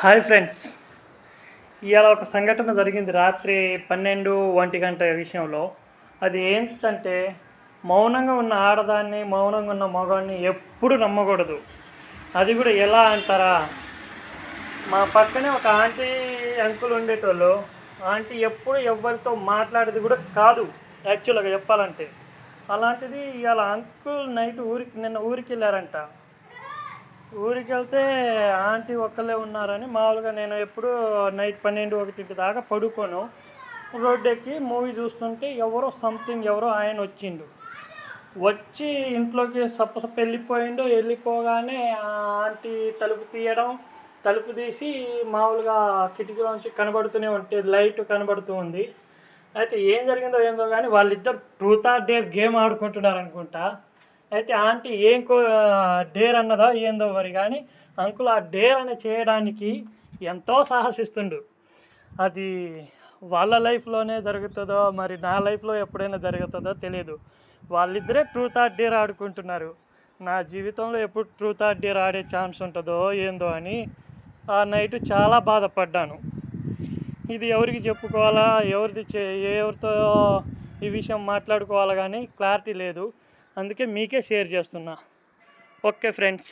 Hi friends, ఇవాళ ఒక సంఘటన జరిగింది రాత్రి 12-1 గంట విషయంలో. అది ఏంటంటే, మౌనంగా ఉన్న ఆడదాన్ని, మౌనంగా ఉన్న మగవాడిని ఎప్పుడు నమ్మకూడదు. అది కూడా ఎలా అంటారా, మా పక్కనే ఒక ఆంటీ అంకుల్ ఉండేటోళ్ళు. ఆంటీ ఎప్పుడు ఎవరితో మాట్లాడేది కూడా కాదు యాక్చువల్గా చెప్పాలంటే. అలాంటిది ఇవాళ అంకుల్ నైట్ నిన్న ఊరికి వెళ్ళారంట. ఊరికి వెళ్తే ఆంటీ ఒక్కళ్ళే ఉన్నారని మామూలుగా నేను ఎప్పుడు నైట్ 12-1 దాకా పడుకోను. రోడ్డు ఎక్కి మూవీ చూస్తుంటే ఎవరో ఆయన వచ్చి ఇంట్లోకి సప్పసప్ప వెళ్ళిపోగానే ఆ ఆంటీ తలుపు తీసి మామూలుగా కిటికీలోంచి కనబడుతూనే ఉంటే లైట్ కనబడుతూ ఉంది. అయితే ఏం జరిగిందో ఏందో కానీ వాళ్ళిద్దరు ట్రూత్ ఆర్ డేర్ గేమ్ ఆడుకుంటున్నారు అనుకుంటా. అయితే ఆంటీ డేర్ అన్నదా ఏందో మరి, కానీ అంకుల్ ఆ డేర్ అని చేయడానికి ఎంతో సాహసిస్తుండు. అది వాళ్ళ లైఫ్లోనే జరుగుతుందో మరి నా లైఫ్లో ఎప్పుడైనా జరుగుతుందో తెలియదు. వాళ్ళిద్దరే ట్రూత్ ఆర్ డేర్ ఆడుకుంటున్నారు. నా జీవితంలో ఎప్పుడు ట్రూత్ ఆర్ డేర్ ఆడే ఛాన్స్ ఉంటుందో ఏందో అని ఆ నైట్ చాలా బాధపడ్డాను. ఇది ఎవరికి చెప్పుకోవాలా, ఎవరితో ఈ విషయం మాట్లాడుకోవాలా కానీ క్లారిటీ లేదు. అందుకే మీకే షేర్ చేస్తున్నా. Okay friends.